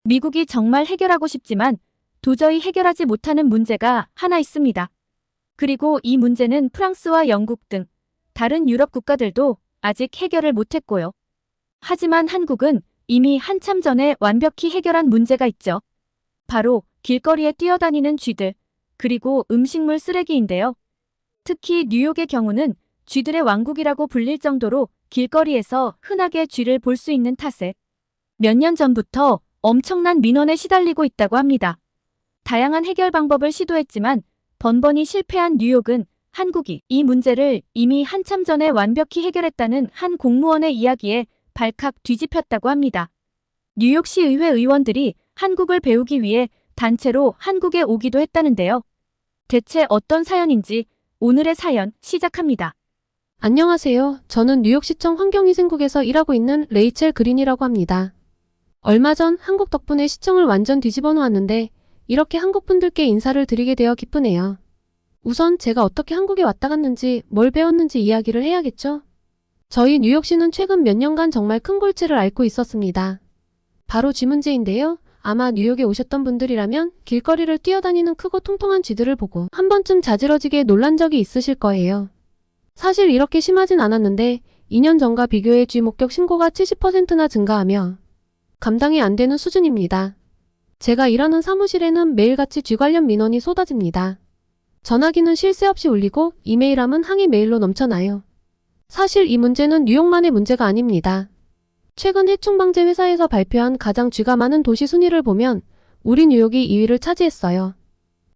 미국이 정말 해결하고 싶지만 도저히 해결하지 못하는 문제가 하나 있습니다. 그리고 이 문제는 프랑스와 영국 등 다른 유럽 국가들도 아직 해결을 못했고요. 하지만 한국은 이미 한참 전에 완벽히 해결한 문제가 있죠. 바로 길거리에 뛰어다니는 쥐들, 그리고 음식물 쓰레기인데요. 특히 뉴욕의 경우는 쥐들의 왕국이라고 불릴 정도로 길거리에서 흔하게 쥐를 볼 수 있는 탓에 몇 년 전부터 엄청난 민원에 시달리고 있다고 합니다. 다양한 해결 방법을 시도했지만 번번이 실패한 뉴욕은 한국이 이 문제를 이미 한참 전에 완벽히 해결했다는 한 공무원의 이야기에 발칵 뒤집혔다고 합니다. 뉴욕시 의회 의원들이 한국을 배우기 위해 단체로 한국에 오기도 했다는데요. 대체 어떤 사연인지 오늘의 사연 시작합니다. 안녕하세요. 저는 뉴욕시청 환경위생국에서 일하고 있는 레이첼 그린이라고 합니다. 얼마 전 한국 덕분에 시청을 완전 뒤집어 놓았는데 이렇게 한국 분들께 인사를 드리게 되어 기쁘네요. 우선 제가 어떻게 한국에 왔다 갔는지 뭘 배웠는지 이야기를 해야겠죠? 저희 뉴욕시는 최근 몇 년간 정말 큰 골치를 앓고 있었습니다. 바로 쥐 문제인데요. 아마 뉴욕에 오셨던 분들이라면 길거리를 뛰어다니는 크고 통통한 쥐들을 보고 한 번쯤 자지러지게 놀란 적이 있으실 거예요. 사실 이렇게 심하진 않았는데 2년 전과 비교해 쥐 목격 신고가 70%나 증가하며 감당이 안 되는 수준입니다. 제가 일하는 사무실에는 매일같이 쥐 관련 민원이 쏟아집니다. 전화기는 쉴 새 없이 울리고 이메일함은 항의 메일로 넘쳐나요. 사실 이 문제는 뉴욕만의 문제가 아닙니다. 최근 해충방제 회사에서 발표한 가장 쥐가 많은 도시 순위를 보면 우리 뉴욕이 2위를 차지했어요.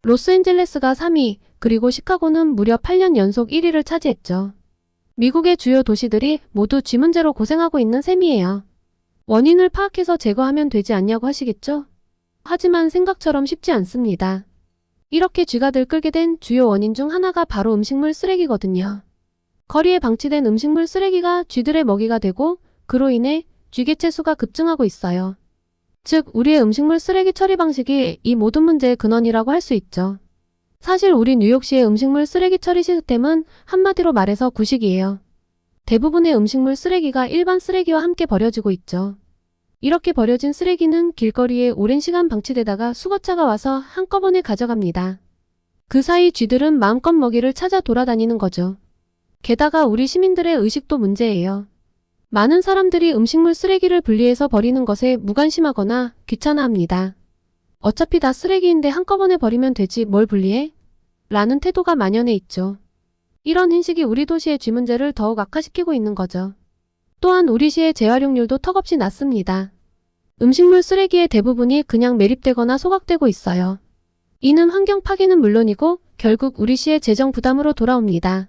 로스앤젤레스가 3위, 그리고 시카고는 무려 8년 연속 1위를 차지했죠. 미국의 주요 도시들이 모두 쥐 문제로 고생하고 있는 셈이에요. 원인을 파악해서 제거하면 되지 않냐고 하시겠죠? 하지만 생각처럼 쉽지 않습니다. 이렇게 쥐가 들끓게 된 주요 원인 중 하나가 바로 음식물 쓰레기거든요. 거리에 방치된 음식물 쓰레기가 쥐들의 먹이가 되고 그로 인해 쥐개체 수가 급증하고 있어요. 즉, 우리의 음식물 쓰레기 처리 방식이 이 모든 문제의 근원이라고 할 수 있죠. 사실 우리 뉴욕시의 음식물 쓰레기 처리 시스템은 한마디로 말해서 구식이에요. 대부분의 음식물 쓰레기가 일반 쓰레기와 함께 버려지고 있죠. 이렇게 버려진 쓰레기는 길거리에 오랜 시간 방치되다가 수거차가 와서 한꺼번에 가져갑니다. 그 사이 쥐들은 마음껏 먹이를 찾아 돌아다니는 거죠. 게다가 우리 시민들의 의식도 문제예요. 많은 사람들이 음식물 쓰레기를 분리해서 버리는 것에 무관심하거나 귀찮아합니다. 어차피 다 쓰레기인데 한꺼번에 버리면 되지 뭘 분리해? 라는 태도가 만연해 있죠. 이런 인식이 우리 도시의 쥐 문제를 더욱 악화시키고 있는 거죠. 또한 우리 시의 재활용률도 턱없이 낮습니다. 음식물 쓰레기의 대부분이 그냥 매립되거나 소각되고 있어요. 이는 환경 파괴는 물론이고 결국 우리 시의 재정 부담으로 돌아옵니다.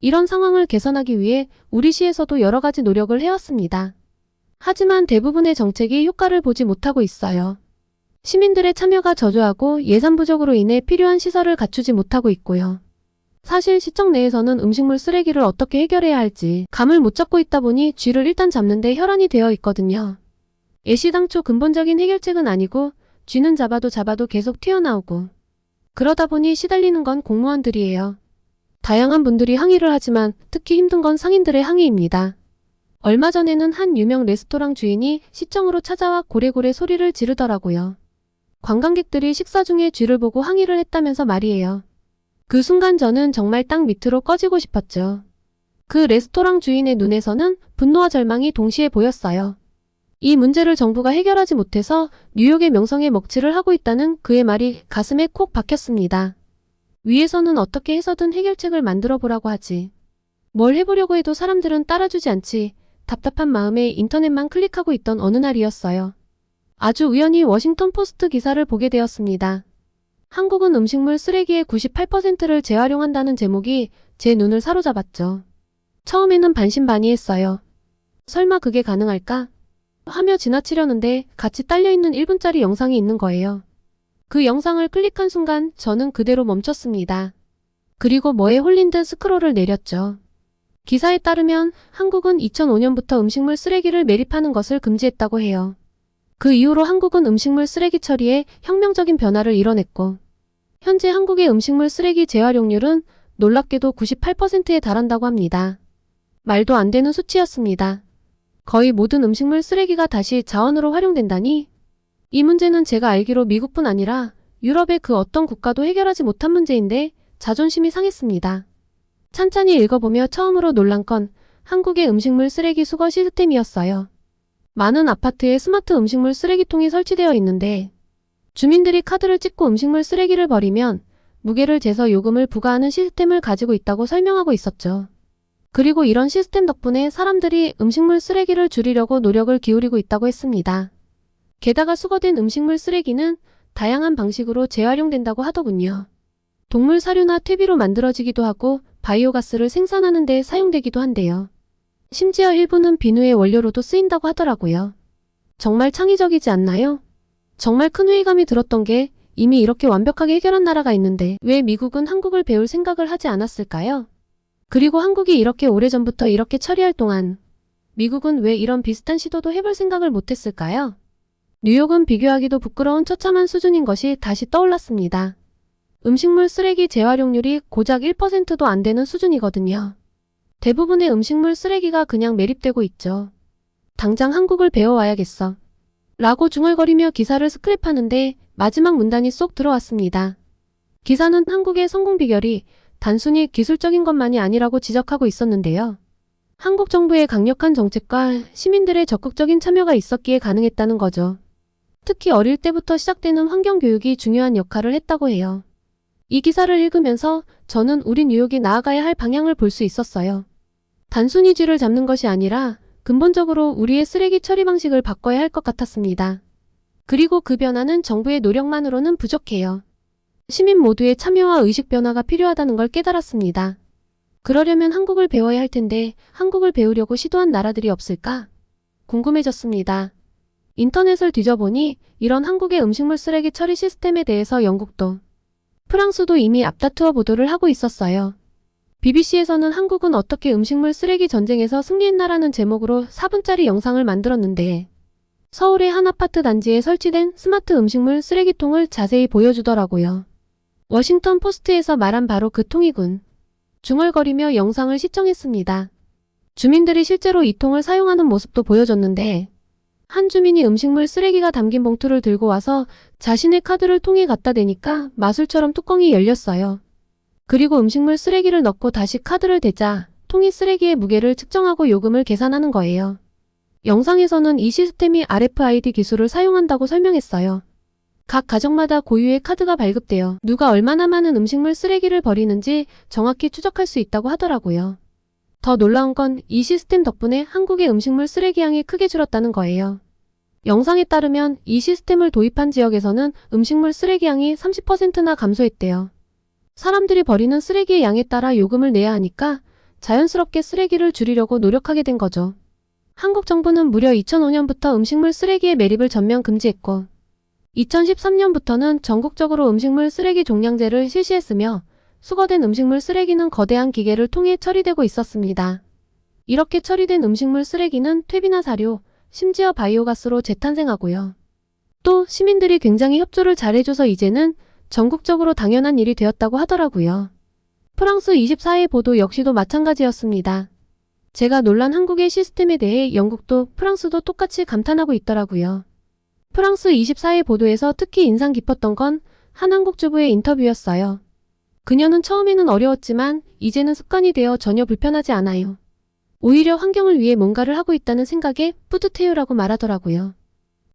이런 상황을 개선하기 위해 우리 시에서도 여러 가지 노력을 해왔습니다. 하지만 대부분의 정책이 효과를 보지 못하고 있어요. 시민들의 참여가 저조하고 예산 부족으로 인해 필요한 시설을 갖추지 못하고 있고요. 사실 시청 내에서는 음식물 쓰레기를 어떻게 해결해야 할지 감을 못 잡고 있다 보니 쥐를 일단 잡는 데 혈안이 되어 있거든요. 애시당초 근본적인 해결책은 아니고 쥐는 잡아도 계속 튀어나오고 그러다 보니 시달리는 건 공무원들이에요. 다양한 분들이 항의를 하지만 특히 힘든 건 상인들의 항의입니다. 얼마 전에는 한 유명 레스토랑 주인이 시청으로 찾아와 고래고래 소리를 지르더라고요. 관광객들이 식사 중에 쥐를 보고 항의를 했다면서 말이에요. 그 순간 저는 정말 땅 밑으로 꺼지고 싶었죠. 그 레스토랑 주인의 눈에서는 분노와 절망이 동시에 보였어요. 이 문제를 정부가 해결하지 못해서 뉴욕의 명성에 먹칠을 하고 있다는 그의 말이 가슴에 콕 박혔습니다. 위에서는 어떻게 해서든 해결책을 만들어 보라고 하지. 뭘 해보려고 해도 사람들은 따라주지 않지. 답답한 마음에 인터넷만 클릭하고 있던 어느 날이었어요. 아주 우연히 워싱턴 포스트 기사를 보게 되었습니다. 한국은 음식물 쓰레기의 98%를 재활용한다는 제목이 제 눈을 사로잡았죠. 처음에는 반신반의했어요. 설마 그게 가능할까? 하며 지나치려는데 같이 딸려있는 1분짜리 영상이 있는 거예요. 그 영상을 클릭한 순간 저는 그대로 멈췄습니다. 그리고 뭐에 홀린 듯 스크롤을 내렸죠. 기사에 따르면 한국은 2005년부터 음식물 쓰레기를 매립하는 것을 금지했다고 해요. 그 이후로 한국은 음식물 쓰레기 처리에 혁명적인 변화를 이뤄냈고 현재 한국의 음식물 쓰레기 재활용률은 놀랍게도 98%에 달한다고 합니다. 말도 안 되는 수치였습니다. 거의 모든 음식물 쓰레기가 다시 자원으로 활용된다니? 이 문제는 제가 알기로 미국뿐 아니라 유럽의 그 어떤 국가도 해결하지 못한 문제인데 자존심이 상했습니다. 찬찬히 읽어보며 처음으로 놀란 건 한국의 음식물 쓰레기 수거 시스템이었어요. 많은 아파트에 스마트 음식물 쓰레기통이 설치되어 있는데 주민들이 카드를 찍고 음식물 쓰레기를 버리면 무게를 재서 요금을 부과하는 시스템을 가지고 있다고 설명하고 있었죠. 그리고 이런 시스템 덕분에 사람들이 음식물 쓰레기를 줄이려고 노력을 기울이고 있다고 했습니다. 게다가 수거된 음식물 쓰레기는 다양한 방식으로 재활용된다고 하더군요. 동물 사료나 퇴비로 만들어지기도 하고 바이오가스를 생산하는 데 사용되기도 한대요. 심지어 일부는 비누의 원료로도 쓰인다고 하더라고요. 정말 창의적이지 않나요? 정말 큰 회의감이 들었던 게 이미 이렇게 완벽하게 해결한 나라가 있는데 왜 미국은 한국을 배울 생각을 하지 않았을까요? 그리고 한국이 이렇게 오래전부터 이렇게 처리할 동안 미국은 왜 이런 비슷한 시도도 해볼 생각을 못했을까요? 뉴욕은 비교하기도 부끄러운 처참한 수준인 것이 다시 떠올랐습니다. 음식물 쓰레기 재활용률이 고작 1%도 안 되는 수준이거든요. 대부분의 음식물 쓰레기가 그냥 매립되고 있죠. 당장 한국을 배워와야겠어. 라고 중얼거리며 기사를 스크랩하는데 마지막 문단이 쏙 들어왔습니다. 기사는 한국의 성공 비결이 단순히 기술적인 것만이 아니라고 지적하고 있었는데요. 한국 정부의 강력한 정책과 시민들의 적극적인 참여가 있었기에 가능했다는 거죠. 특히 어릴 때부터 시작되는 환경교육이 중요한 역할을 했다고 해요. 이 기사를 읽으면서 저는 우리 뉴욕이 나아가야 할 방향을 볼 수 있었어요. 단순히 쥐를 잡는 것이 아니라 근본적으로 우리의 쓰레기 처리 방식을 바꿔야 할 것 같았습니다. 그리고 그 변화는 정부의 노력만으로는 부족해요. 시민 모두의 참여와 의식 변화가 필요하다는 걸 깨달았습니다. 그러려면 한국을 배워야 할 텐데 한국을 배우려고 시도한 나라들이 없을까? 궁금해졌습니다. 인터넷을 뒤져보니 이런 한국의 음식물 쓰레기 처리 시스템에 대해서 영국도, 프랑스도 이미 앞다투어 보도를 하고 있었어요. BBC에서는 한국은 어떻게 음식물 쓰레기 전쟁에서 승리했나라는 제목으로 4분짜리 영상을 만들었는데 서울의 한 아파트 단지에 설치된 스마트 음식물 쓰레기통을 자세히 보여주더라고요. 워싱턴 포스트에서 말한 바로 그 통이군. 중얼거리며 영상을 시청했습니다. 주민들이 실제로 이 통을 사용하는 모습도 보여줬는데 한 주민이 음식물 쓰레기가 담긴 봉투를 들고 와서 자신의 카드를 통에 갖다 대니까 마술처럼 뚜껑이 열렸어요. 그리고 음식물 쓰레기를 넣고 다시 카드를 대자 통이 쓰레기의 무게를 측정하고 요금을 계산하는 거예요. 영상에서는 이 시스템이 RFID 기술을 사용한다고 설명했어요. 각 가정마다 고유의 카드가 발급되어 누가 얼마나 많은 음식물 쓰레기를 버리는지 정확히 추적할 수 있다고 하더라고요. 더 놀라운 건 이 시스템 덕분에 한국의 음식물 쓰레기 양이 크게 줄었다는 거예요. 영상에 따르면 이 시스템을 도입한 지역에서는 음식물 쓰레기 양이 30%나 감소했대요. 사람들이 버리는 쓰레기의 양에 따라 요금을 내야 하니까 자연스럽게 쓰레기를 줄이려고 노력하게 된 거죠. 한국 정부는 무려 2005년부터 음식물 쓰레기의 매립을 전면 금지했고 2013년부터는 전국적으로 음식물 쓰레기 종량제를 실시했으며 수거된 음식물 쓰레기는 거대한 기계를 통해 처리되고 있었습니다. 이렇게 처리된 음식물 쓰레기는 퇴비나 사료, 심지어 바이오가스로 재탄생하고요. 또 시민들이 굉장히 협조를 잘해줘서 이제는 전국적으로 당연한 일이 되었다고 하더라고요. 프랑스 24의 보도 역시도 마찬가지였습니다. 제가 놀란 한국의 시스템에 대해 영국도 프랑스도 똑같이 감탄하고 있더라고요. 프랑스 24의 보도에서 특히 인상 깊었던 건 한 한국 주부의 인터뷰였어요. 그녀는 처음에는 어려웠지만 이제는 습관이 되어 전혀 불편하지 않아요. 오히려 환경을 위해 뭔가를 하고 있다는 생각에 뿌듯해요라고 말하더라고요.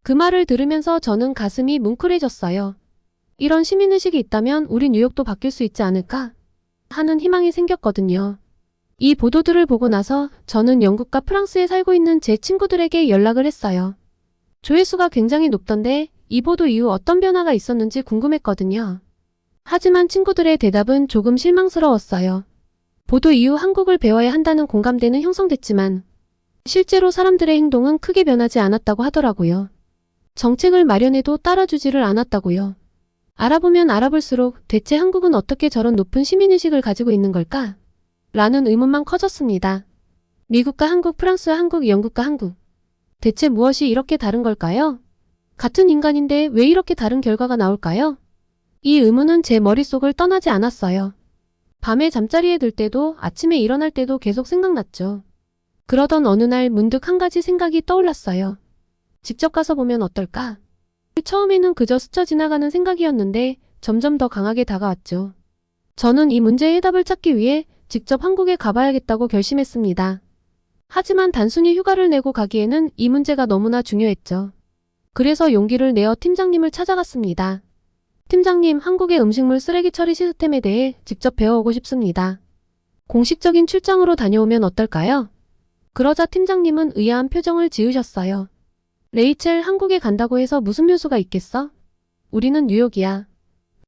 그 말을 들으면서 저는 가슴이 뭉클해졌어요. 이런 시민의식이 있다면 우리 뉴욕도 바뀔 수 있지 않을까 하는 희망이 생겼거든요. 이 보도들을 보고 나서 저는 영국과 프랑스에 살고 있는 제 친구들에게 연락을 했어요. 조회수가 굉장히 높던데 이 보도 이후 어떤 변화가 있었는지 궁금했거든요. 하지만 친구들의 대답은 조금 실망스러웠어요. 보도 이후 한국을 배워야 한다는 공감대는 형성됐지만 실제로 사람들의 행동은 크게 변하지 않았다고 하더라고요. 정책을 마련해도 따라주지를 않았다고요. 알아보면 알아볼수록 대체 한국은 어떻게 저런 높은 시민의식을 가지고 있는 걸까? 라는 의문만 커졌습니다. 미국과 한국, 프랑스와 한국, 영국과 한국. 대체 무엇이 이렇게 다른 걸까요? 같은 인간인데 왜 이렇게 다른 결과가 나올까요? 이 의문은 제 머릿속을 떠나지 않았어요. 밤에 잠자리에 들 때도 아침에 일어날 때도 계속 생각났죠. 그러던 어느 날 문득 한 가지 생각이 떠올랐어요. 직접 가서 보면 어떨까? 처음에는 그저 스쳐 지나가는 생각이었는데 점점 더 강하게 다가왔죠. 저는 이 문제의 해답을 찾기 위해 직접 한국에 가봐야겠다고 결심했습니다. 하지만 단순히 휴가를 내고 가기에는 이 문제가 너무나 중요했죠. 그래서 용기를 내어 팀장님을 찾아갔습니다. 팀장님, 한국의 음식물 쓰레기 처리 시스템에 대해 직접 배워오고 싶습니다. 공식적인 출장으로 다녀오면 어떨까요? 그러자 팀장님은 의아한 표정을 지으셨어요. 레이첼, 한국에 간다고 해서 무슨 묘수가 있겠어? 우리는 뉴욕이야.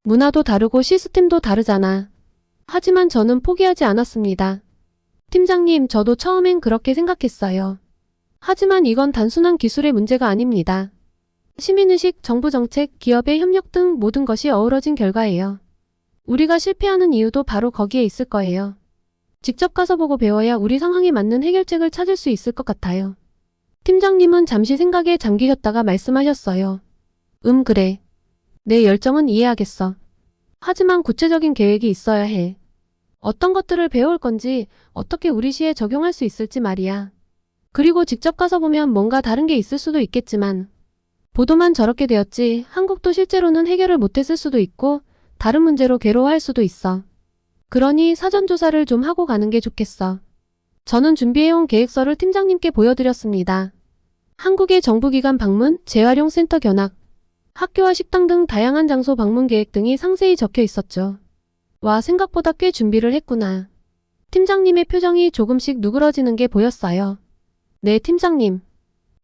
문화도 다르고 시스템도 다르잖아. 하지만 저는 포기하지 않았습니다. 팀장님, 저도 처음엔 그렇게 생각했어요. 하지만 이건 단순한 기술의 문제가 아닙니다. 시민의식, 정부 정책, 기업의 협력 등 모든 것이 어우러진 결과예요. 우리가 실패하는 이유도 바로 거기에 있을 거예요. 직접 가서 보고 배워야 우리 상황에 맞는 해결책을 찾을 수 있을 것 같아요. 팀장님은 잠시 생각에 잠기셨다가 말씀하셨어요. 그래. 내 열정은 이해하겠어. 하지만 구체적인 계획이 있어야 해. 어떤 것들을 배울 건지, 어떻게 우리 시에 적용할 수 있을지 말이야. 그리고 직접 가서 보면 뭔가 다른 게 있을 수도 있겠지만, 보도만 저렇게 되었지 한국도 실제로는 해결을 못했을 수도 있고 다른 문제로 괴로워할 수도 있어. 그러니 사전 조사를 좀 하고 가는 게 좋겠어. 저는 준비해온 계획서를 팀장님께 보여드렸습니다. 한국의 정부기관 방문, 재활용센터 견학, 학교와 식당 등 다양한 장소 방문 계획 등이 상세히 적혀 있었죠. 와, 생각보다 꽤 준비를 했구나. 팀장님의 표정이 조금씩 누그러지는 게 보였어요. 네, 팀장님.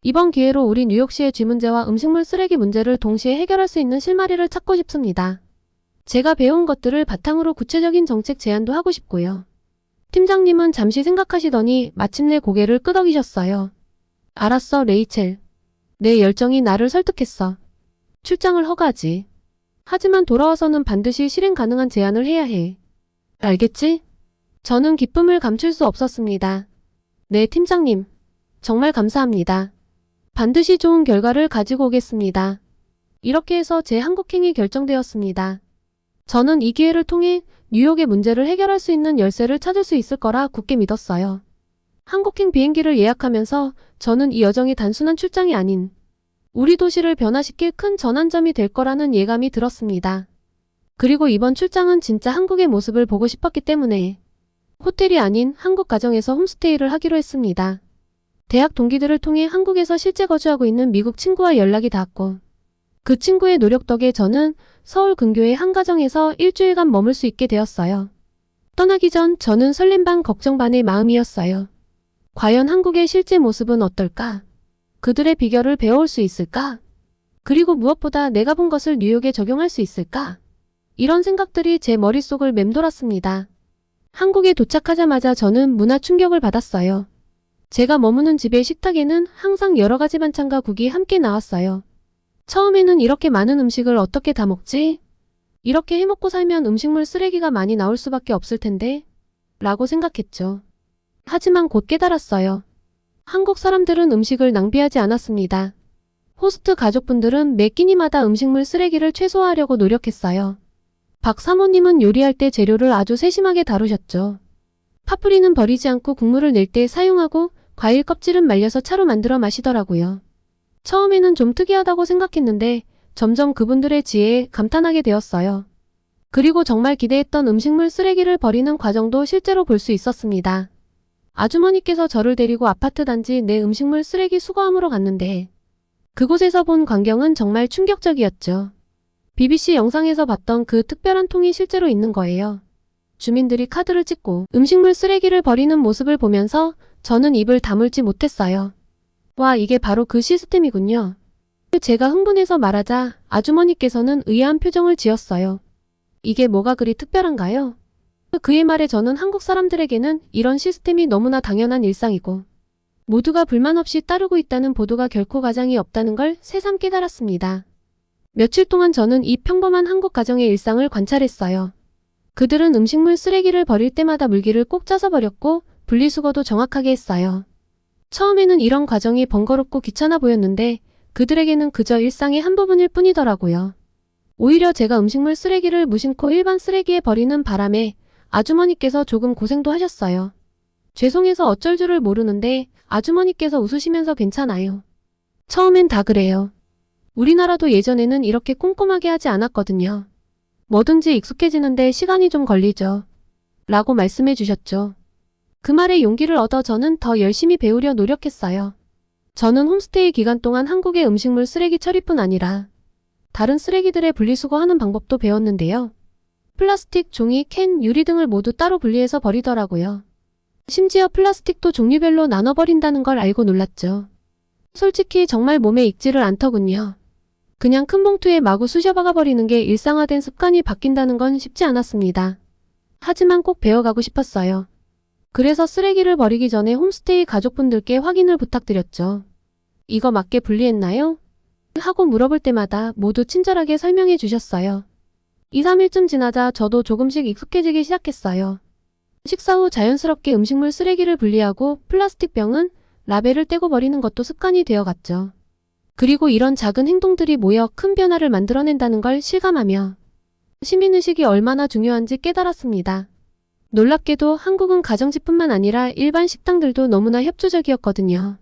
이번 기회로 우리 뉴욕시의 쥐 문제와 음식물 쓰레기 문제를 동시에 해결할 수 있는 실마리를 찾고 싶습니다. 제가 배운 것들을 바탕으로 구체적인 정책 제안도 하고 싶고요. 팀장님은 잠시 생각하시더니 마침내 고개를 끄덕이셨어요. 알았어, 레이첼. 내 열정이 나를 설득했어. 출장을 허가하지. 하지만 돌아와서는 반드시 실행 가능한 제안을 해야 해. 알겠지? 저는 기쁨을 감출 수 없었습니다. 네, 팀장님. 정말 감사합니다. 반드시 좋은 결과를 가지고 오겠습니다. 이렇게 해서 제 한국행이 결정되었습니다. 저는 이 기회를 통해 뉴욕의 문제를 해결할 수 있는 열쇠를 찾을 수 있을 거라 굳게 믿었어요. 한국행 비행기를 예약하면서 저는 이 여정이 단순한 출장이 아닌 우리 도시를 변화시킬 큰 전환점이 될 거라는 예감이 들었습니다. 그리고 이번 출장은 진짜 한국의 모습을 보고 싶었기 때문에 호텔이 아닌 한국 가정에서 홈스테이를 하기로 했습니다. 대학 동기들을 통해 한국에서 실제 거주하고 있는 미국 친구와 연락이 닿았고 그 친구의 노력 덕에 저는 서울 근교의 한 가정에서 일주일간 머물 수 있게 되었어요. 떠나기 전 저는 설렘 반 걱정 반의 마음이었어요. 과연 한국의 실제 모습은 어떨까? 그들의 비결을 배워올 수 있을까? 그리고 무엇보다 내가 본 것을 뉴욕에 적용할 수 있을까? 이런 생각들이 제 머릿속을 맴돌았습니다. 한국에 도착하자마자 저는 문화 충격을 받았어요. 제가 머무는 집의 식탁에는 항상 여러 가지 반찬과 국이 함께 나왔어요. 처음에는 이렇게 많은 음식을 어떻게 다 먹지? 이렇게 해먹고 살면 음식물 쓰레기가 많이 나올 수밖에 없을 텐데 라고 생각했죠. 하지만 곧 깨달았어요. 한국 사람들은 음식을 낭비하지 않았습니다. 호스트 가족분들은 매 끼니마다 음식물 쓰레기를 최소화하려고 노력했어요. 박 사모님은 요리할 때 재료를 아주 세심하게 다루셨죠. 파프리는 버리지 않고 국물을 낼 때 사용하고 과일 껍질은 말려서 차로 만들어 마시더라고요. 처음에는 좀 특이하다고 생각했는데 점점 그분들의 지혜에 감탄하게 되었어요. 그리고 정말 기대했던 음식물 쓰레기를 버리는 과정도 실제로 볼 수 있었습니다. 아주머니께서 저를 데리고 아파트 단지 내 음식물 쓰레기 수거함으로 갔는데 그곳에서 본 광경은 정말 충격적이었죠. BBC 영상에서 봤던 그 특별한 통이 실제로 있는 거예요. 주민들이 카드를 찍고 음식물 쓰레기를 버리는 모습을 보면서 저는 입을 다물지 못했어요. 와, 이게 바로 그 시스템이군요. 제가 흥분해서 말하자 아주머니께서는 의아한 표정을 지었어요. 이게 뭐가 그리 특별한가요? 그의 말에 저는 한국 사람들에게는 이런 시스템이 너무나 당연한 일상이고 모두가 불만 없이 따르고 있다는 보도가 결코 가장이 없다는 걸 새삼 깨달았습니다. 며칠 동안 저는 이 평범한 한국 가정의 일상을 관찰했어요. 그들은 음식물 쓰레기를 버릴 때마다 물기를 꼭 짜서 버렸고 분리수거도 정확하게 했어요. 처음에는 이런 과정이 번거롭고 귀찮아 보였는데 그들에게는 그저 일상의 한 부분일 뿐이더라고요. 오히려 제가 음식물 쓰레기를 무심코 일반 쓰레기에 버리는 바람에 아주머니께서 조금 고생도 하셨어요. 죄송해서 어쩔 줄을 모르는데 아주머니께서 웃으시면서 괜찮아요. 처음엔 다 그래요. 우리나라도 예전에는 이렇게 꼼꼼하게 하지 않았거든요. 뭐든지 익숙해지는데 시간이 좀 걸리죠. 라고 말씀해 주셨죠. 그 말에 용기를 얻어 저는 더 열심히 배우려 노력했어요. 저는 홈스테이 기간 동안 한국의 음식물 쓰레기 처리뿐 아니라 다른 쓰레기들의 분리수거하는 방법도 배웠는데요. 플라스틱, 종이, 캔, 유리 등을 모두 따로 분리해서 버리더라고요. 심지어 플라스틱도 종류별로 나눠버린다는 걸 알고 놀랐죠. 솔직히 정말 몸에 익지를 않더군요. 그냥 큰 봉투에 마구 쑤셔박아 버리는 게 일상화된 습관이 바뀐다는 건 쉽지 않았습니다. 하지만 꼭 배워가고 싶었어요. 그래서 쓰레기를 버리기 전에 홈스테이 가족분들께 확인을 부탁드렸죠. 이거 맞게 분리했나요? 하고 물어볼 때마다 모두 친절하게 설명해 주셨어요. 2, 3일쯤 지나자 저도 조금씩 익숙해지기 시작했어요. 식사 후 자연스럽게 음식물 쓰레기를 분리하고 플라스틱 병은 라벨을 떼고 버리는 것도 습관이 되어갔죠. 그리고 이런 작은 행동들이 모여 큰 변화를 만들어낸다는 걸 실감하며 시민의식이 얼마나 중요한지 깨달았습니다. 놀랍게도 한국은 가정집뿐만 아니라 일반 식당들도 너무나 협조적이었거든요.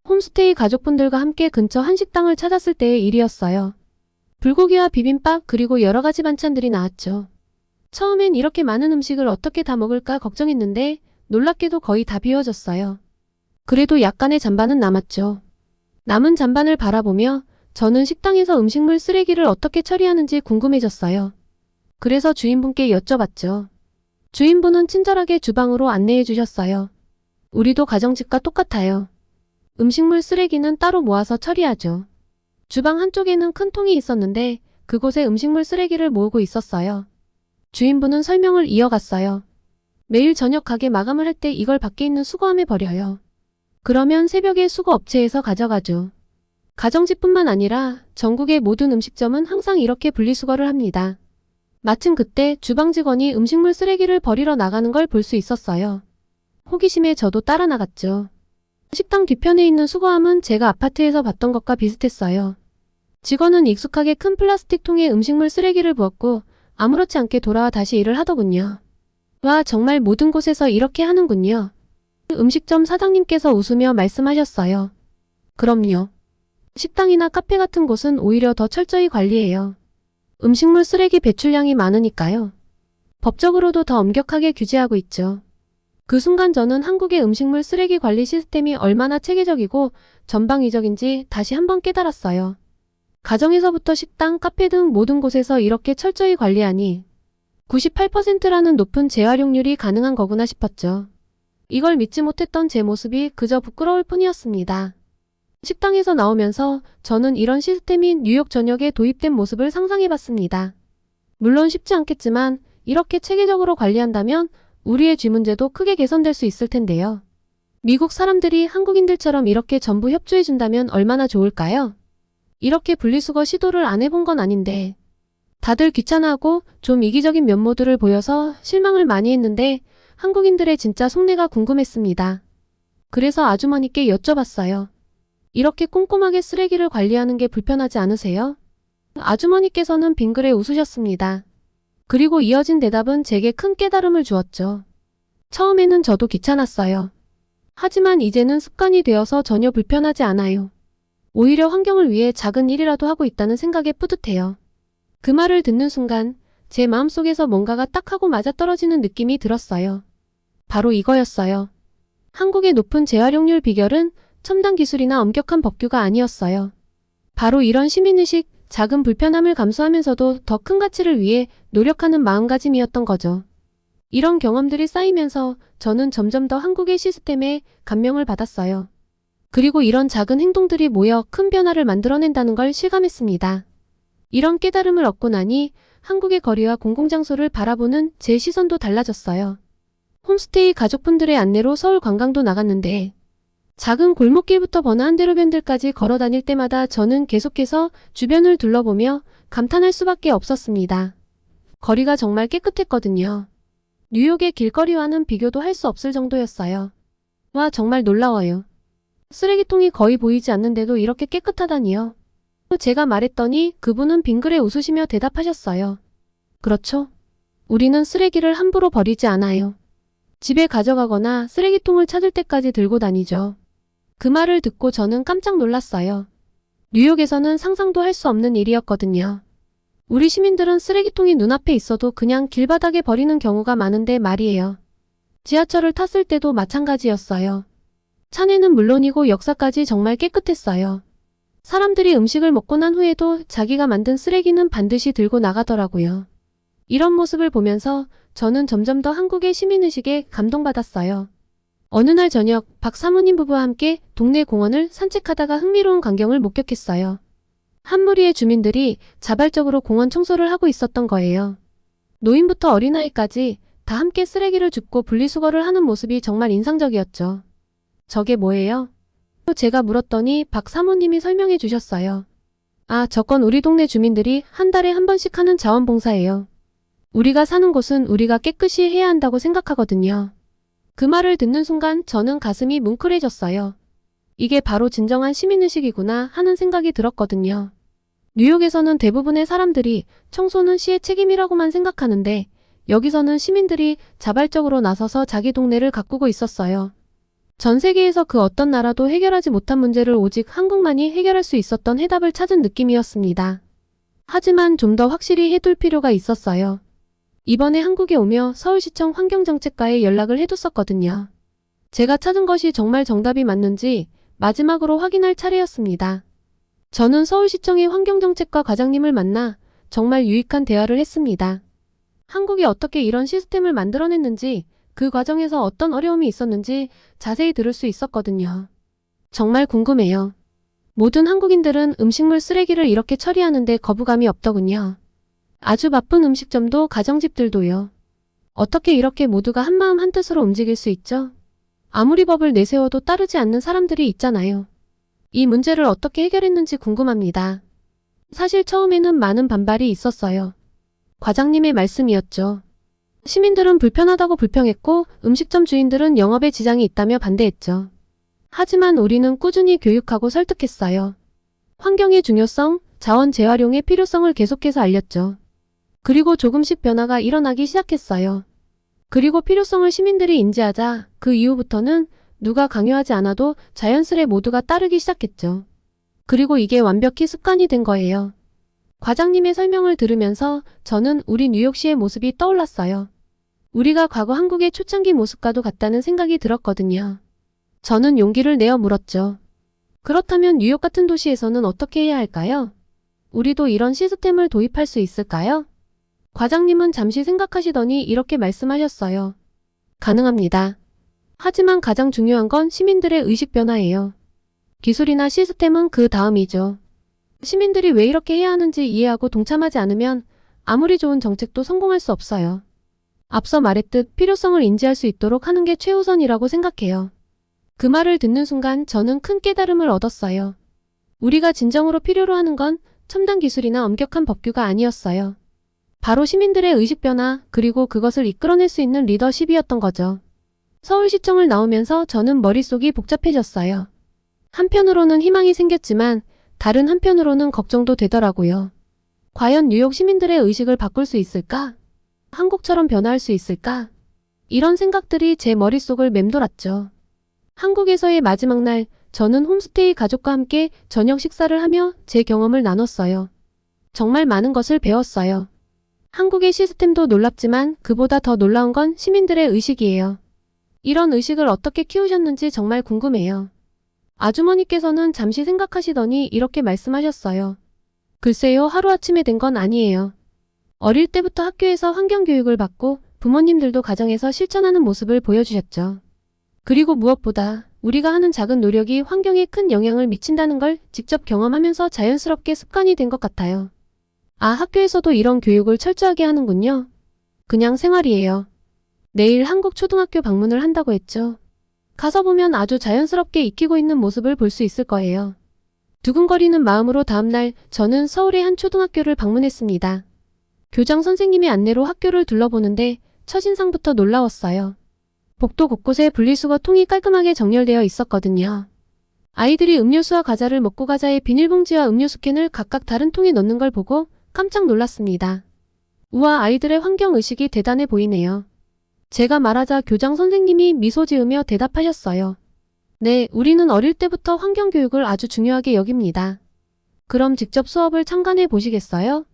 홈스테이 가족분들과 함께 근처 한식당을 찾았을 때의 일이었어요. 불고기와 비빔밥 그리고 여러 가지 반찬들이 나왔죠. 처음엔 이렇게 많은 음식을 어떻게 다 먹을까 걱정했는데 놀랍게도 거의 다 비워졌어요. 그래도 약간의 잔반은 남았죠. 남은 잔반을 바라보며 저는 식당에서 음식물 쓰레기를 어떻게 처리하는지 궁금해졌어요. 그래서 주인분께 여쭤봤죠. 주인분은 친절하게 주방으로 안내해 주셨어요. 우리도 가정집과 똑같아요. 음식물 쓰레기는 따로 모아서 처리하죠. 주방 한쪽에는 큰 통이 있었는데 그곳에 음식물 쓰레기를 모으고 있었어요. 주인분은 설명을 이어갔어요. 매일 저녁 가게 마감을 할 때 이걸 밖에 있는 수거함에 버려요. 그러면 새벽에 수거업체에서 가져가죠. 가정집뿐만 아니라 전국의 모든 음식점은 항상 이렇게 분리수거를 합니다. 마침 그때 주방 직원이 음식물 쓰레기를 버리러 나가는 걸 볼 수 있었어요. 호기심에 저도 따라 나갔죠. 식당 뒤편에 있는 수거함은 제가 아파트에서 봤던 것과 비슷했어요. 직원은 익숙하게 큰 플라스틱 통에 음식물 쓰레기를 부었고 아무렇지 않게 돌아와 다시 일을 하더군요. 와, 정말 모든 곳에서 이렇게 하는군요. 음식점 사장님께서 웃으며 말씀하셨어요. 그럼요. 식당이나 카페 같은 곳은 오히려 더 철저히 관리해요. 음식물 쓰레기 배출량이 많으니까요. 법적으로도 더 엄격하게 규제하고 있죠. 그 순간 저는 한국의 음식물 쓰레기 관리 시스템이 얼마나 체계적이고 전방위적인지 다시 한번 깨달았어요. 가정에서부터 식당, 카페 등 모든 곳에서 이렇게 철저히 관리하니 98%라는 높은 재활용률이 가능한 거구나 싶었죠. 이걸 믿지 못했던 제 모습이 그저 부끄러울 뿐이었습니다. 식당에서 나오면서 저는 이런 시스템이 뉴욕 전역에 도입된 모습을 상상해봤습니다. 물론 쉽지 않겠지만 이렇게 체계적으로 관리한다면 우리의 쥐 문제도 크게 개선될 수 있을 텐데요. 미국 사람들이 한국인들처럼 이렇게 전부 협조해준다면 얼마나 좋을까요? 이렇게 분리수거 시도를 안 해본 건 아닌데 다들 귀찮아하고 좀 이기적인 면모들을 보여서 실망을 많이 했는데 한국인들의 진짜 속내가 궁금했습니다. 그래서 아주머니께 여쭤봤어요. 이렇게 꼼꼼하게 쓰레기를 관리하는 게 불편하지 않으세요? 아주머니께서는 빙그레 웃으셨습니다. 그리고 이어진 대답은 제게 큰 깨달음을 주었죠. 처음에는 저도 귀찮았어요. 하지만 이제는 습관이 되어서 전혀 불편하지 않아요. 오히려 환경을 위해 작은 일이라도 하고 있다는 생각에 뿌듯해요. 그 말을 듣는 순간 제 마음속에서 뭔가가 딱 하고 맞아떨어지는 느낌이 들었어요. 바로 이거였어요. 한국의 높은 재활용률 비결은 첨단 기술이나 엄격한 법규가 아니었어요. 바로 이런 시민의식, 작은 불편함을 감수하면서도 더 큰 가치를 위해 노력하는 마음가짐이었던 거죠. 이런 경험들이 쌓이면서 저는 점점 더 한국의 시스템에 감명을 받았어요. 그리고 이런 작은 행동들이 모여 큰 변화를 만들어낸다는 걸 실감했습니다. 이런 깨달음을 얻고 나니 한국의 거리와 공공장소를 바라보는 제 시선도 달라졌어요. 홈스테이 가족분들의 안내로 서울 관광도 나갔는데 작은 골목길부터 번화한 대로변들까지 걸어 다닐 때마다 저는 계속해서 주변을 둘러보며 감탄할 수밖에 없었습니다. 거리가 정말 깨끗했거든요. 뉴욕의 길거리와는 비교도 할 수 없을 정도였어요. 와, 정말 놀라워요. 쓰레기통이 거의 보이지 않는데도 이렇게 깨끗하다니요. 제가 말했더니 그분은 빙그레 웃으시며 대답하셨어요. 그렇죠. 우리는 쓰레기를 함부로 버리지 않아요. 집에 가져가거나 쓰레기통을 찾을 때까지 들고 다니죠. 그 말을 듣고 저는 깜짝 놀랐어요. 뉴욕에서는 상상도 할 수 없는 일이었거든요. 우리 시민들은 쓰레기통이 눈앞에 있어도 그냥 길바닥에 버리는 경우가 많은데 말이에요. 지하철을 탔을 때도 마찬가지였어요. 차내는 물론이고 역사까지 정말 깨끗했어요. 사람들이 음식을 먹고 난 후에도 자기가 만든 쓰레기는 반드시 들고 나가더라고요. 이런 모습을 보면서 저는 점점 더 한국의 시민의식에 감동받았어요. 어느 날 저녁 박 사모님 부부와 함께 동네 공원을 산책하다가 흥미로운 광경을 목격했어요. 한 무리의 주민들이 자발적으로 공원 청소를 하고 있었던 거예요. 노인부터 어린아이까지 다 함께 쓰레기를 줍고 분리수거를 하는 모습이 정말 인상적이었죠. 저게 뭐예요? 제가 물었더니 박 사모님이 설명해 주셨어요. 아, 저건 우리 동네 주민들이 한 달에 한 번씩 하는 자원봉사예요. 우리가 사는 곳은 우리가 깨끗이 해야 한다고 생각하거든요. 그 말을 듣는 순간 저는 가슴이 뭉클해졌어요. 이게 바로 진정한 시민의식이구나 하는 생각이 들었거든요. 뉴욕에서는 대부분의 사람들이 청소는 시의 책임이라고만 생각하는데 여기서는 시민들이 자발적으로 나서서 자기 동네를 가꾸고 있었어요. 전 세계에서 그 어떤 나라도 해결하지 못한 문제를 오직 한국만이 해결할 수 있었던 해답을 찾은 느낌이었습니다. 하지만 좀 더 확실히 해둘 필요가 있었어요. 이번에 한국에 오며 서울시청 환경정책과에 연락을 해뒀었거든요. 제가 찾은 것이 정말 정답이 맞는지 마지막으로 확인할 차례였습니다. 저는 서울시청의 환경정책과 과장님을 만나 정말 유익한 대화를 했습니다. 한국이 어떻게 이런 시스템을 만들어냈는지, 그 과정에서 어떤 어려움이 있었는지 자세히 들을 수 있었거든요. 정말 궁금해요. 모든 한국인들은 음식물 쓰레기를 이렇게 처리하는데 거부감이 없더군요. 아주 바쁜 음식점도 가정집들도요. 어떻게 이렇게 모두가 한마음 한뜻으로 움직일 수 있죠? 아무리 법을 내세워도 따르지 않는 사람들이 있잖아요. 이 문제를 어떻게 해결했는지 궁금합니다. 사실 처음에는 많은 반발이 있었어요. 과장님의 말씀이었죠. 시민들은 불편하다고 불평했고 음식점 주인들은 영업에 지장이 있다며 반대했죠. 하지만 우리는 꾸준히 교육하고 설득했어요. 환경의 중요성, 자원 재활용의 필요성을 계속해서 알렸죠. 그리고 조금씩 변화가 일어나기 시작했어요. 그리고 필요성을 시민들이 인지하자 그 이후부터는 누가 강요하지 않아도 자연스레 모두가 따르기 시작했죠. 그리고 이게 완벽히 습관이 된 거예요. 과장님의 설명을 들으면서 저는 우리 뉴욕시의 모습이 떠올랐어요. 우리가 과거 한국의 초창기 모습과도 같다는 생각이 들었거든요. 저는 용기를 내어 물었죠. 그렇다면 뉴욕 같은 도시에서는 어떻게 해야 할까요? 우리도 이런 시스템을 도입할 수 있을까요? 과장님은 잠시 생각하시더니 이렇게 말씀하셨어요. 가능합니다. 하지만 가장 중요한 건 시민들의 의식 변화예요. 기술이나 시스템은 그 다음이죠. 시민들이 왜 이렇게 해야 하는지 이해하고 동참하지 않으면 아무리 좋은 정책도 성공할 수 없어요. 앞서 말했듯 필요성을 인지할 수 있도록 하는 게 최우선이라고 생각해요. 그 말을 듣는 순간 저는 큰 깨달음을 얻었어요. 우리가 진정으로 필요로 하는 건 첨단 기술이나 엄격한 법규가 아니었어요. 바로 시민들의 의식 변화, 그리고 그것을 이끌어낼 수 있는 리더십이었던 거죠. 서울시청을 나오면서 저는 머릿속이 복잡해졌어요. 한편으로는 희망이 생겼지만 다른 한편으로는 걱정도 되더라고요. 과연 뉴욕 시민들의 의식을 바꿀 수 있을까? 한국처럼 변화할 수 있을까? 이런 생각들이 제 머릿속을 맴돌았죠. 한국에서의 마지막 날, 저는 홈스테이 가족과 함께 저녁 식사를 하며 제 경험을 나눴어요. 정말 많은 것을 배웠어요. 한국의 시스템도 놀랍지만 그보다 더 놀라운 건 시민들의 의식이에요. 이런 의식을 어떻게 키우셨는지 정말 궁금해요. 아주머니께서는 잠시 생각하시더니 이렇게 말씀하셨어요. 글쎄요, 하루아침에 된 건 아니에요. 어릴 때부터 학교에서 환경교육을 받고 부모님들도 가정에서 실천하는 모습을 보여주셨죠. 그리고 무엇보다 우리가 하는 작은 노력이 환경에 큰 영향을 미친다는 걸 직접 경험하면서 자연스럽게 습관이 된 것 같아요. 아, 학교에서도 이런 교육을 철저하게 하는군요. 그냥 생활이에요. 내일 한국 초등학교 방문을 한다고 했죠. 가서 보면 아주 자연스럽게 익히고 있는 모습을 볼 수 있을 거예요. 두근거리는 마음으로 다음날 저는 서울의 한 초등학교를 방문했습니다. 교장 선생님의 안내로 학교를 둘러보는데 첫인상부터 놀라웠어요. 복도 곳곳에 분리수거 통이 깔끔하게 정렬되어 있었거든요. 아이들이 음료수와 과자를 먹고 과자에 비닐봉지와 음료수 캔을 각각 다른 통에 넣는 걸 보고 깜짝 놀랐습니다. 우와, 아이들의 환경의식이 대단해 보이네요. 제가 말하자 교장 선생님이 미소 지으며 대답하셨어요. 네, 우리는 어릴 때부터 환경교육을 아주 중요하게 여깁니다. 그럼 직접 수업을 참관해 보시겠어요?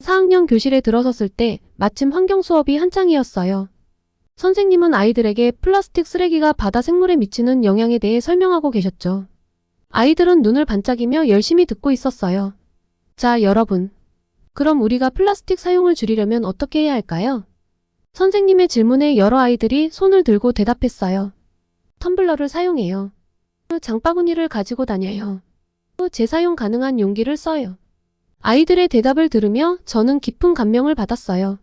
4학년 교실에 들어섰을 때 마침 환경 수업이 한창이었어요. 선생님은 아이들에게 플라스틱 쓰레기가 바다 생물에 미치는 영향에 대해 설명하고 계셨죠. 아이들은 눈을 반짝이며 열심히 듣고 있었어요. 자, 여러분. 그럼 우리가 플라스틱 사용을 줄이려면 어떻게 해야 할까요? 선생님의 질문에 여러 아이들이 손을 들고 대답했어요. 텀블러를 사용해요. 장바구니를 가지고 다녀요. 재사용 가능한 용기를 써요. 아이들의 대답을 들으며 저는 깊은 감명을 받았어요.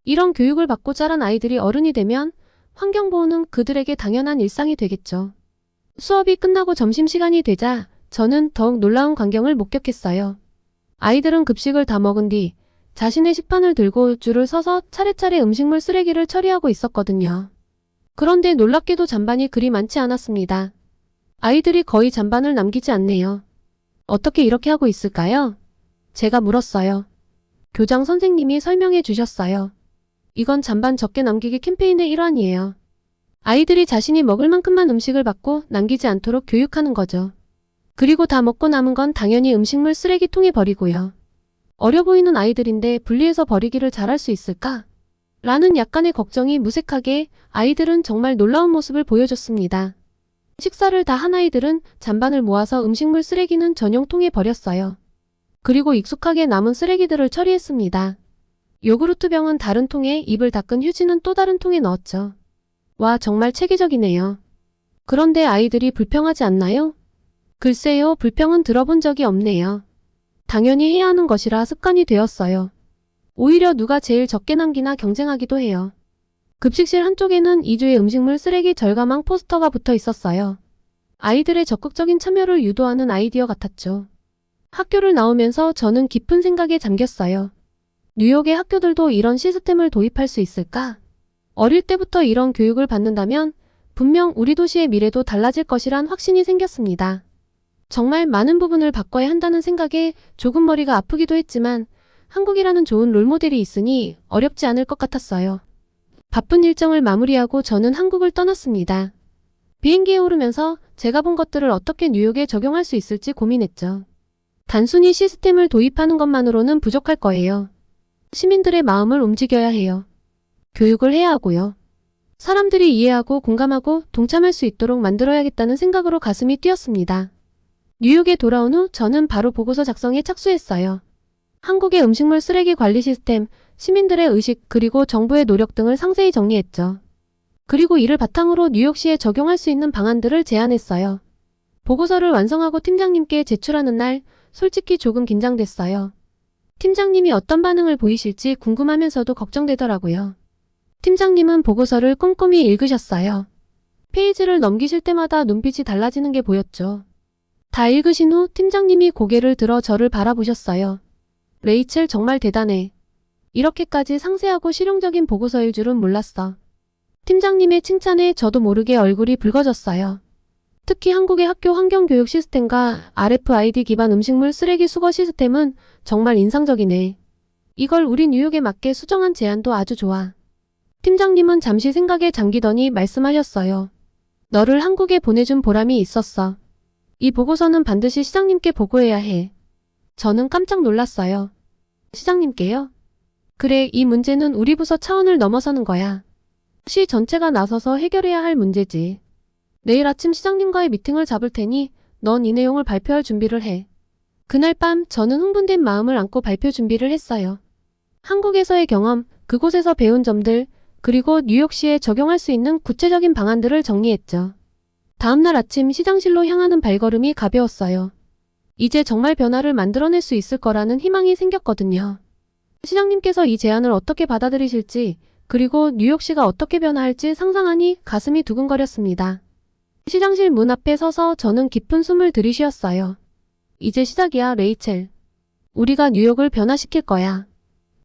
이런 교육을 받고 자란 아이들이 어른이 되면 환경보호는 그들에게 당연한 일상이 되겠죠. 수업이 끝나고 점심시간이 되자 저는 더욱 놀라운 광경을 목격했어요. 아이들은 급식을 다 먹은 뒤 자신의 식판을 들고 줄을 서서 차례차례 음식물 쓰레기를 처리하고 있었거든요. 그런데 놀랍게도 잔반이 그리 많지 않았습니다. 아이들이 거의 잔반을 남기지 않네요. 어떻게 이렇게 하고 있을까요? 제가 물었어요. 교장 선생님이 설명해 주셨어요. 이건 잔반 적게 남기기 캠페인의 일환이에요. 아이들이 자신이 먹을 만큼만 음식을 받고 남기지 않도록 교육하는 거죠. 그리고 다 먹고 남은 건 당연히 음식물 쓰레기통에 버리고요. 어려 보이는 아이들인데 분리해서 버리기를 잘할 수 있을까? 라는 약간의 걱정이 무색하게 아이들은 정말 놀라운 모습을 보여줬습니다. 식사를 다 한 아이들은 잔반을 모아서 음식물 쓰레기는 전용통에 버렸어요. 그리고 익숙하게 남은 쓰레기들을 처리했습니다. 요구르트 병은 다른 통에, 입을 닦은 휴지는 또 다른 통에 넣었죠. 와, 정말 체계적이네요. 그런데 아이들이 불평하지 않나요? 글쎄요, 불평은 들어본 적이 없네요. 당연히 해야 하는 것이라 습관이 되었어요. 오히려 누가 제일 적게 남기나 경쟁하기도 해요. 급식실 한쪽에는 2주의 음식물 쓰레기 절감왕 포스터가 붙어 있었어요. 아이들의 적극적인 참여를 유도하는 아이디어 같았죠. 학교를 나오면서 저는 깊은 생각에 잠겼어요. 뉴욕의 학교들도 이런 시스템을 도입할 수 있을까? 어릴 때부터 이런 교육을 받는다면 분명 우리 도시의 미래도 달라질 것이란 확신이 생겼습니다. 정말 많은 부분을 바꿔야 한다는 생각에 조금 머리가 아프기도 했지만 한국이라는 좋은 롤모델이 있으니 어렵지 않을 것 같았어요. 바쁜 일정을 마무리하고 저는 한국을 떠났습니다. 비행기에 오르면서 제가 본 것들을 어떻게 뉴욕에 적용할 수 있을지 고민했죠. 단순히 시스템을 도입하는 것만으로는 부족할 거예요. 시민들의 마음을 움직여야 해요. 교육을 해야 하고요. 사람들이 이해하고 공감하고 동참할 수 있도록 만들어야겠다는 생각으로 가슴이 뛰었습니다. 뉴욕에 돌아온 후 저는 바로 보고서 작성에 착수했어요. 한국의 음식물 쓰레기 관리 시스템, 시민들의 의식, 그리고 정부의 노력 등을 상세히 정리했죠. 그리고 이를 바탕으로 뉴욕시에 적용할 수 있는 방안들을 제안했어요. 보고서를 완성하고 팀장님께 제출하는 날, 솔직히 조금 긴장됐어요. 팀장님이 어떤 반응을 보이실지 궁금하면서도 걱정되더라고요. 팀장님은 보고서를 꼼꼼히 읽으셨어요. 페이지를 넘기실 때마다 눈빛이 달라지는 게 보였죠. 다 읽으신 후 팀장님이 고개를 들어 저를 바라보셨어요. 레이첼, 정말 대단해. 이렇게까지 상세하고 실용적인 보고서일 줄은 몰랐어. 팀장님의 칭찬에 저도 모르게 얼굴이 붉어졌어요. 특히 한국의 학교 환경교육 시스템과 RFID 기반 음식물 쓰레기 수거 시스템은 정말 인상적이네. 이걸 우리 뉴욕에 맞게 수정한 제안도 아주 좋아. 팀장님은 잠시 생각에 잠기더니 말씀하셨어요. 너를 한국에 보내준 보람이 있었어. 이 보고서는 반드시 시장님께 보고해야 해. 저는 깜짝 놀랐어요. 시장님께요? 그래, 이 문제는 우리 부서 차원을 넘어서는 거야. 시 전체가 나서서 해결해야 할 문제지. 내일 아침 시장님과의 미팅을 잡을 테니 넌 이 내용을 발표할 준비를 해. 그날 밤 저는 흥분된 마음을 안고 발표 준비를 했어요. 한국에서의 경험, 그곳에서 배운 점들, 그리고 뉴욕시에 적용할 수 있는 구체적인 방안들을 정리했죠. 다음날 아침 시장실로 향하는 발걸음이 가벼웠어요. 이제 정말 변화를 만들어낼 수 있을 거라는 희망이 생겼거든요. 시장님께서 이 제안을 어떻게 받아들이실지, 그리고 뉴욕시가 어떻게 변화할지 상상하니 가슴이 두근거렸습니다. 시장실 문 앞에 서서 저는 깊은 숨을 들이쉬었어요. 이제 시작이야, 레이첼. 우리가 뉴욕을 변화시킬 거야.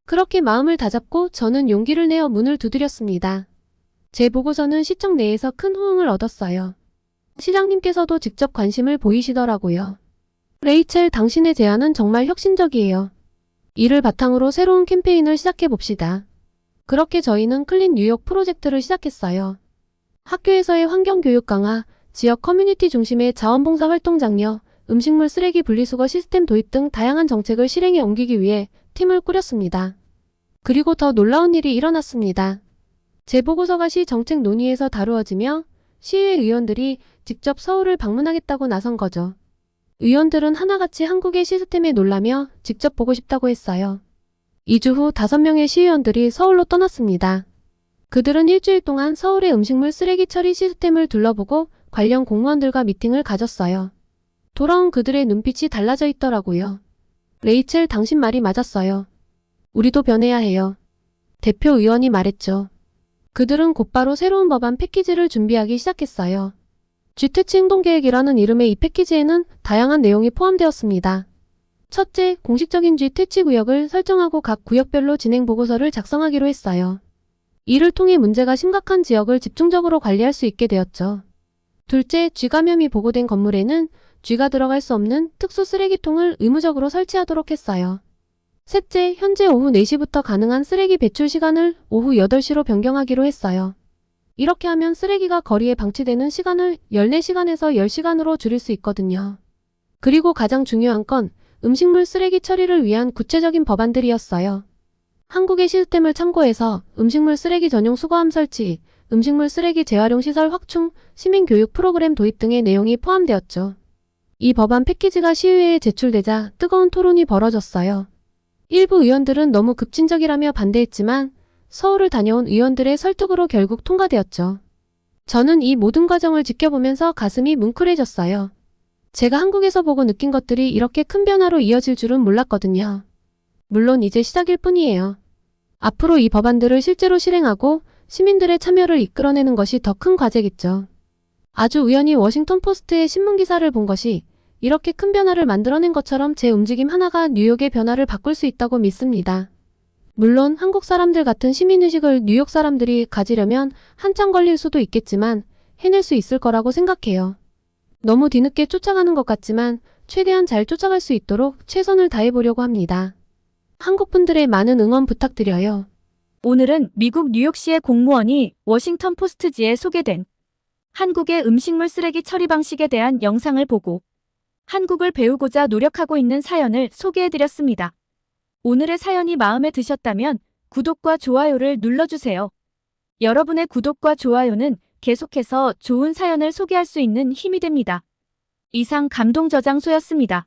그렇게 마음을 다잡고 저는 용기를 내어 문을 두드렸습니다. 제 보고서는 시청 내에서 큰 호응을 얻었어요. 시장님께서도 직접 관심을 보이시더라고요. 레이첼, 당신의 제안은 정말 혁신적이에요. 이를 바탕으로 새로운 캠페인을 시작해봅시다. 그렇게 저희는 클린 뉴욕 프로젝트를 시작했어요. 학교에서의 환경교육 강화, 지역 커뮤니티 중심의 자원봉사 활동 장려, 음식물 쓰레기 분리수거 시스템 도입 등 다양한 정책을 실행에 옮기기 위해 팀을 꾸렸습니다. 그리고 더 놀라운 일이 일어났습니다. 재보고서가 시 정책 논의에서 다루어지며 시의회 의원들이 직접 서울을 방문하겠다고 나선 거죠. 의원들은 하나같이 한국의 시스템에 놀라며 직접 보고 싶다고 했어요. 2주 후 5명의 시의원들이 서울로 떠났습니다. 그들은 일주일 동안 서울의 음식물 쓰레기 처리 시스템을 둘러보고 관련 공무원들과 미팅을 가졌어요. 돌아온 그들의 눈빛이 달라져 있더라고요. 레이첼, 당신 말이 맞았어요. 우리도 변해야 해요. 대표 의원이 말했죠. 그들은 곧바로 새로운 법안 패키지를 준비하기 시작했어요. G퇴치 행동계획이라는 이름의 이 패키지에는 다양한 내용이 포함되었습니다. 첫째, 공식적인 G퇴치 구역을 설정하고 각 구역별로 진행 보고서를 작성하기로 했어요. 이를 통해 문제가 심각한 지역을 집중적으로 관리할 수 있게 되었죠. 둘째, 쥐감염이 보고된 건물에는 쥐가 들어갈 수 없는 특수 쓰레기통을 의무적으로 설치하도록 했어요. 셋째, 현재 오후 4시부터 가능한 쓰레기 배출 시간을 오후 8시로 변경하기로 했어요. 이렇게 하면 쓰레기가 거리에 방치되는 시간을 14시간에서 10시간으로 줄일 수 있거든요. 그리고 가장 중요한 건 음식물 쓰레기 처리를 위한 구체적인 법안들이었어요. 한국의 시스템을 참고해서 음식물 쓰레기 전용 수거함 설치, 음식물 쓰레기 재활용 시설 확충, 시민교육 프로그램 도입 등의 내용이 포함되었죠. 이 법안 패키지가 시의회에 제출되자 뜨거운 토론이 벌어졌어요. 일부 의원들은 너무 급진적이라며 반대했지만 서울을 다녀온 의원들의 설득으로 결국 통과되었죠. 저는 이 모든 과정을 지켜보면서 가슴이 뭉클해졌어요. 제가 한국에서 보고 느낀 것들이 이렇게 큰 변화로 이어질 줄은 몰랐거든요. 물론 이제 시작일 뿐이에요. 앞으로 이 법안들을 실제로 실행하고 시민들의 참여를 이끌어내는 것이 더 큰 과제겠죠. 아주 우연히 워싱턴 포스트의 신문기사를 본 것이 이렇게 큰 변화를 만들어낸 것처럼 제 움직임 하나가 뉴욕의 변화를 바꿀 수 있다고 믿습니다. 물론 한국 사람들 같은 시민의식을 뉴욕 사람들이 가지려면 한참 걸릴 수도 있겠지만 해낼 수 있을 거라고 생각해요. 너무 뒤늦게 쫓아가는 것 같지만 최대한 잘 쫓아갈 수 있도록 최선을 다해보려고 합니다. 한국 분들의 많은 응원 부탁드려요. 오늘은 미국 뉴욕시의 공무원이 워싱턴 포스트지에 소개된 한국의 음식물 쓰레기 처리 방식에 대한 영상을 보고 한국을 배우고자 노력하고 있는 사연을 소개해드렸습니다. 오늘의 사연이 마음에 드셨다면 구독과 좋아요를 눌러주세요. 여러분의 구독과 좋아요는 계속해서 좋은 사연을 소개할 수 있는 힘이 됩니다. 이상 감동저장소였습니다.